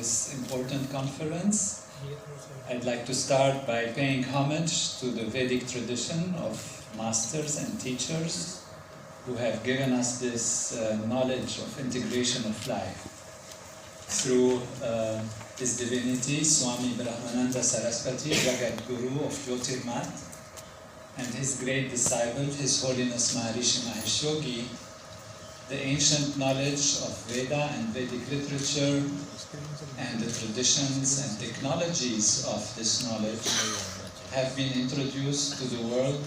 this important conference. I'd like to start by paying homage to the Vedic tradition of masters and teachers who have given us this knowledge of integration of life. Through his divinity, Swami Brahmananda Saraswati, Jagat Guru of Jyotirmat, and his great disciple, His Holiness Maharishi Mahesh Yogi, the ancient knowledge of Veda and Vedic literature and the traditions and technologies of this knowledge have been introduced to the world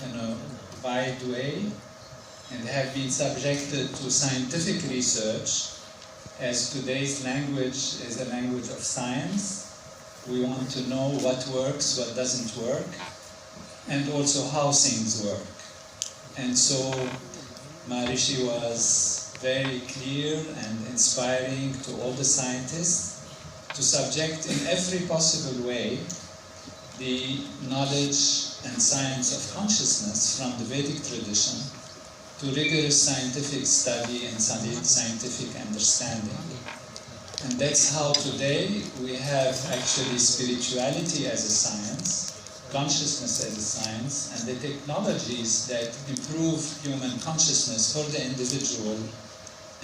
in a wide way and have been subjected to scientific research. As today's language is a language of science, we want to know what works, what doesn't work, and also how things work. And so Maharishi was very clear and inspiring to all the scientists to subject in every possible way the knowledge and science of consciousness from the Vedic tradition to rigorous scientific study and scientific understanding. And that's how today we have actually spirituality as a science, consciousness as a science, and the technologies that improve human consciousness for the individual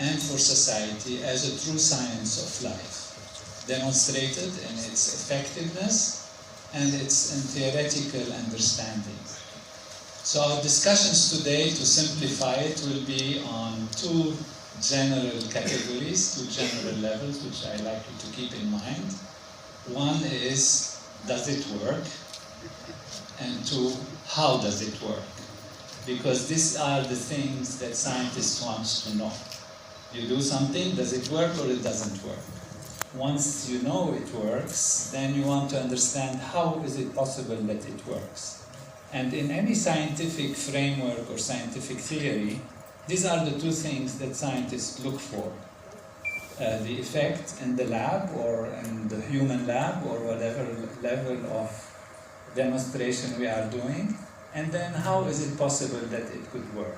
and for society as a true science of life, demonstrated in its effectiveness and its theoretical understanding. So our discussions today, to simplify it, will be on two general categories, two general levels, which I like you to keep in mind. One is, does it work? And two, how does it work? Because these are the things that scientists want to know. You do something, does it work or it doesn't work? Once you know it works, then you want to understand how is it possible that it works. And in any scientific framework or scientific theory, these are the two things that scientists look for. The effect in the lab or in the human lab or whatever level of demonstration we are doing, and then how is it possible that it could work.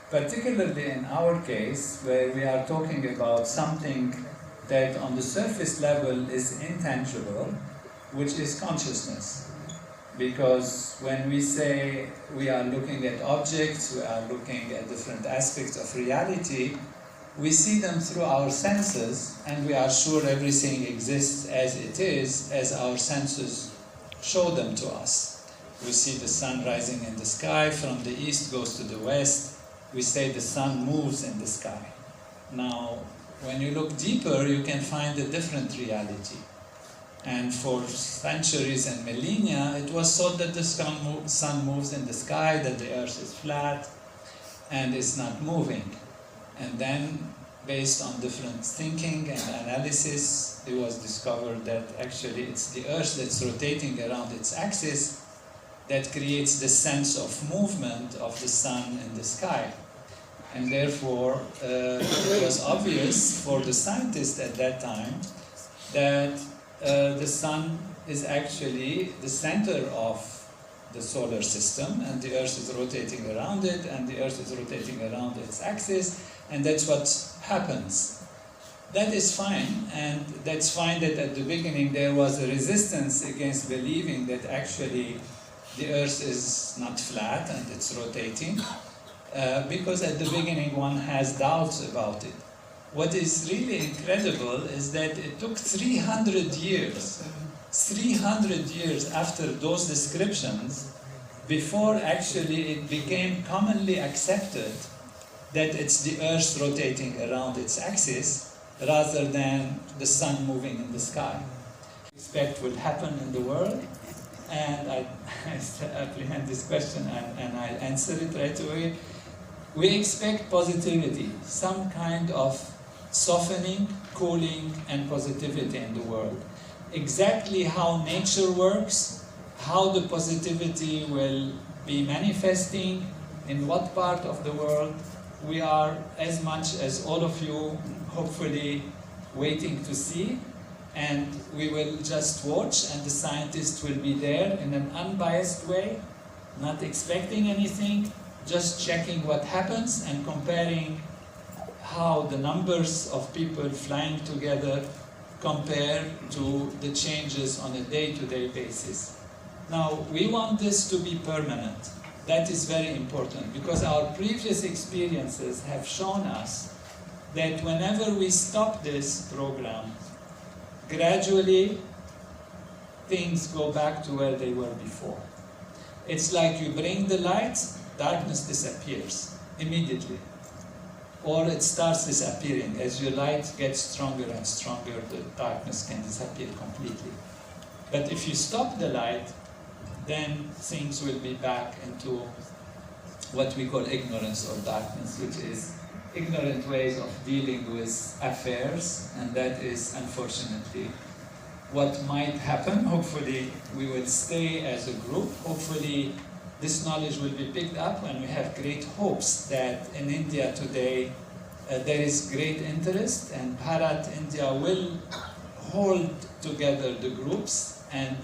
Particularly in our case, where we are talking about something that on the surface level is intangible, which is consciousness. Because when we say we are looking at objects, we are looking at different aspects of reality, we see them through our senses, and we are sure everything exists as it is, as our senses show them to us. We see the sun rising in the sky, from the east goes to the west. We say the sun moves in the sky. Now, when you look deeper, you can find a different reality. And for centuries and millennia, it was thought that the sun moves in the sky, that the earth is flat and is not moving. And then, based on different thinking and analysis, it was discovered that actually it's the earth that's rotating around its axis that creates the sense of movement of the sun in the sky. And therefore, it was obvious for the scientists at that time that the sun is actually the center of the solar system, and the earth is rotating around it, and the earth is rotating around its axis, and that's what happens. That is fine, and that's fine that at the beginning there was a resistance against believing that actually the earth is not flat and it's rotating, because at the beginning one has doubts about it. What is really incredible is that it took 300 years after those descriptions before actually it became commonly accepted that it's the earth rotating around its axis rather than the sun moving in the sky. Expect will happen in the world, and I apprehend this question and I answer it right away. We expect positivity, some kind of softening, cooling, and positivity in the world. Exactly how nature works, how the positivity will be manifesting, in what part of the world, we are, as much as all of you, hopefully waiting to see, and we will just watch, and the scientists will be there in an unbiased way, not expecting anything, just checking what happens and comparing how the numbers of people flying together compared to the changes on a day-to-day basis. Now, we want this to be permanent. That is very important because our previous experiences have shown us that whenever we stop this program, gradually things go back to where they were before. It's like you bring the light, darkness disappears immediately. Or it starts disappearing. As your light gets stronger and stronger, the darkness can disappear completely. But if you stop the light, then things will be back into what we call ignorance or darkness, which is ignorant ways of dealing with affairs, and that is unfortunately what might happen. Hopefully we will stay as a group. Hopefully this knowledge will be picked up, and we have great hopes that in India today there is great interest, and Bharat India will hold together the groups and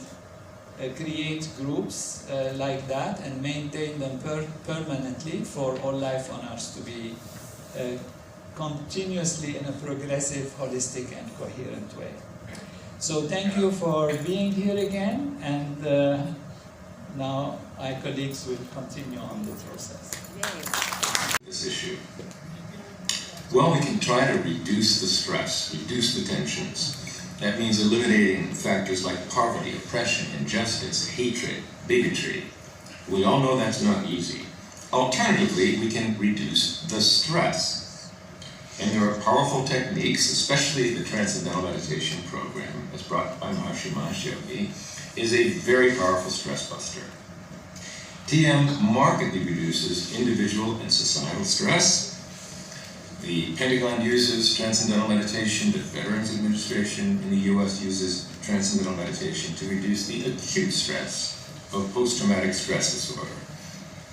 create groups like that and maintain them permanently for all life on Earth to be continuously in a progressive, holistic and coherent way. So thank you for being here again, and now my colleagues will continue on the process. This issue. Well, we can try to reduce the stress, reduce the tensions. That means eliminating factors like poverty, oppression, injustice, hatred, bigotry. We all know that's not easy. Alternatively, we can reduce the stress. And there are powerful techniques, especially the Transcendental Meditation program, as brought by Maharishi Mahesh Yogi, is a very powerful stress buster. TM markedly reduces individual and societal stress. The Pentagon uses Transcendental Meditation, the Veterans Administration in the US uses Transcendental Meditation to reduce the acute stress of post-traumatic stress disorder.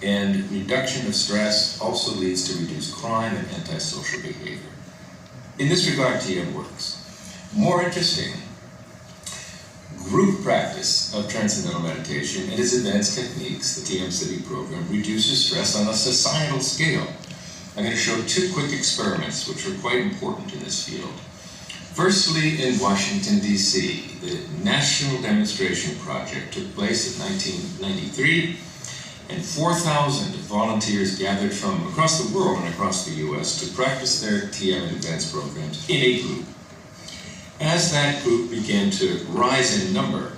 And reduction of stress also leads to reduced crime and antisocial behavior. In this regard, TM works. More interesting, group practice of Transcendental Meditation and its advanced techniques, the TM City program, reduces stress on a societal scale. I'm going to show two quick experiments which are quite important in this field. Firstly, in Washington, D.C., the National Demonstration Project took place in 1993, and 4,000 volunteers gathered from across the world and across the U.S. to practice their TM advanced programs in a group. As that group began to rise in number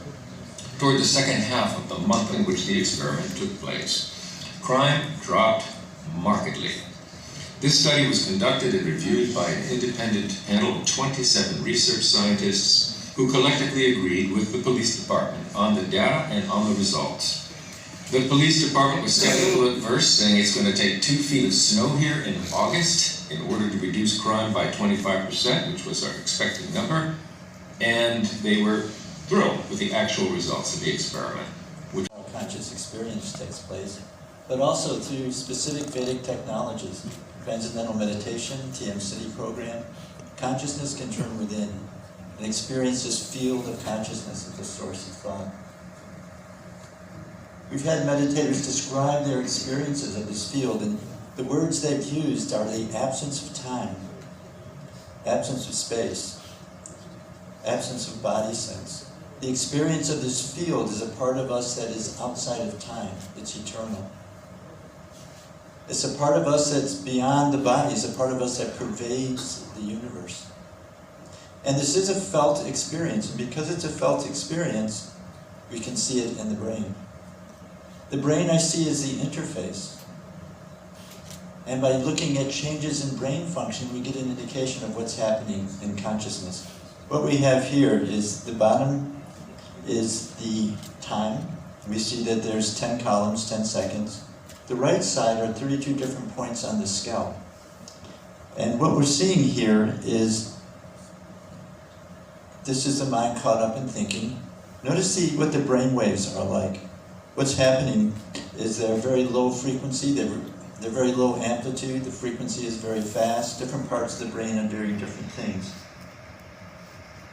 toward the second half of the month in which the experiment took place, crime dropped markedly. This study was conducted and reviewed by an independent panel of 27 research scientists who collectively agreed with the police department on the data and on the results. The police department was skeptical at first, saying it's going to take 2 feet of snow here in August in order to reduce crime by 25%, which was our expected number, and they were thrilled with the actual results of the experiment. Conscious experience takes place, but also through specific Vedic technologies. Transcendental Meditation, TM City program, consciousness can turn within and experience this field of consciousness as the source of thought. We've had meditators describe their experiences of this field, and the words they've used are the absence of time, absence of space, absence of body sense. The experience of this field is a part of us that is outside of time. It's eternal. It's a part of us that's beyond the body. It's a part of us that pervades the universe. And this is a felt experience. And because it's a felt experience, we can see it in the brain. The brain I see is the interface. And by looking at changes in brain function, we get an indication of what's happening in consciousness. What we have here is the bottom is the time. We see that there's 10 columns, 10 seconds. The right side are 32 different points on the scale. And what we're seeing here is, this is the mind caught up in thinking. Notice what the brain waves are like. What's happening is they're very low frequency, they're very low amplitude, the frequency is very fast, different parts of the brain are doing different things.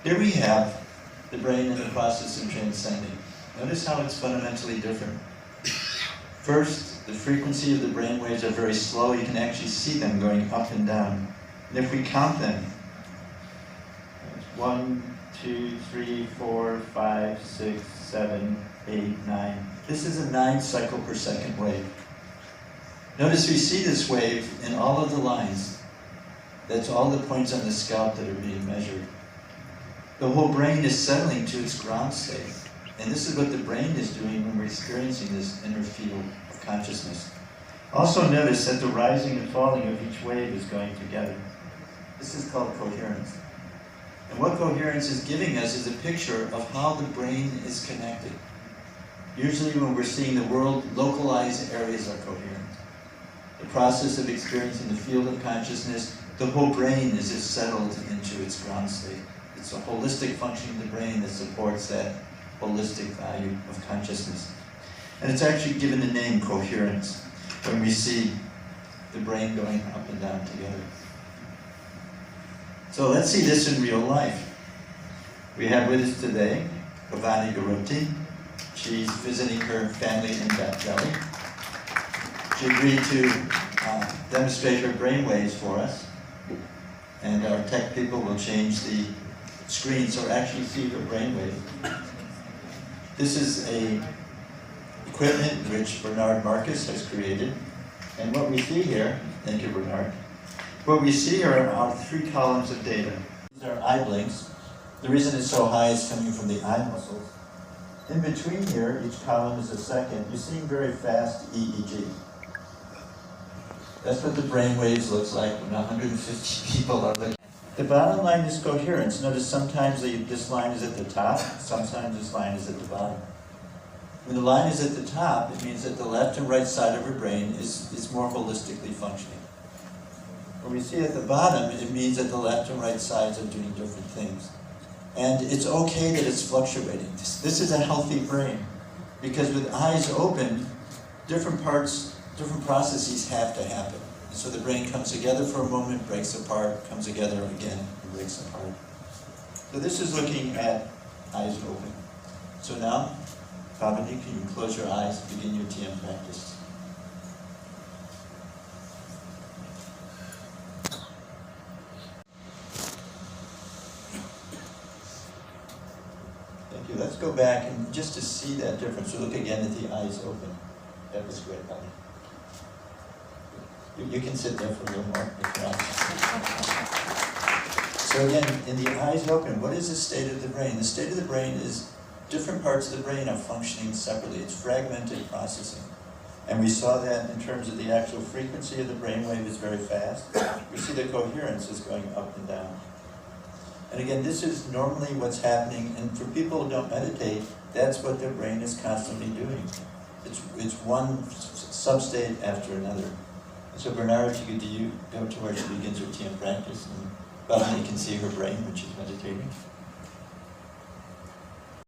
Here we have the brain in the process of transcending. Notice how it's fundamentally different. First, the frequency of the brain waves are very slow. You can actually see them going up and down. And if we count them, 1, 2, 3, 4, 5, 6, 7, 8, 9. This is a 9 cycle per second wave. Notice we see this wave in all of the lines. That's all the points on the scalp that are being measured. The whole brain is settling to its ground state. And this is what the brain is doing when we're experiencing this inner field of consciousness. Also notice that the rising and falling of each wave is going together. This is called coherence. And what coherence is giving us is a picture of how the brain is connected. Usually when we're seeing the world, localized areas are coherent. The process of experiencing the field of consciousness, the whole brain is just settled into its ground state. It's a holistic function of the brain that supports that holistic value of consciousness. And it's actually given the name coherence when we see the brain going up and down together. So let's see this in real life. We have with us today Bhavani Garuti. She's visiting her family in Delhi. She agreed to demonstrate her brain waves for us. And our tech people will change the screen so actually see her brain wave. This is a equipment which Bernard Marcus has created. And what we see here, thank you Bernard, what we see here are 3 columns of data. These are eye blinks. The reason it's so high is coming from the eye muscles. In between here, each column is a second. You're seeing very fast EEG. That's what the brain waves looks like when 150 people are looking. The bottom line is coherence. Notice sometimes this line is at the top, sometimes this line is at the bottom. When the line is at the top, it means that the left and right side of her brain is more holistically functioning. When we see at the bottom, it means that the left and right sides are doing different things. And it's okay that it's fluctuating. This is a healthy brain, because with eyes open, different processes have to happen. And so the brain comes together for a moment, breaks apart, comes together again, and breaks apart. So this is looking at eyes open. So now, Bhavani, can you close your eyes, begin your TM practice. Thank you. Let's go back and just to see that difference. So look again at the eyes open. That was great, Bhavani. You can sit there for a little more if you want. So again, in the eyes open, what is the state of the brain? The state of the brain is different parts of the brain are functioning separately. It's fragmented processing. And we saw that in terms of the actual frequency of the brainwave is very fast. We see the coherence is going up and down. And again, this is normally what's happening, and for people who don't meditate, that's what their brain is constantly doing. It's one substate after another. So Bernard, if you could go to where she begins her TM practice, and Bhavani can see her brain when she's meditating.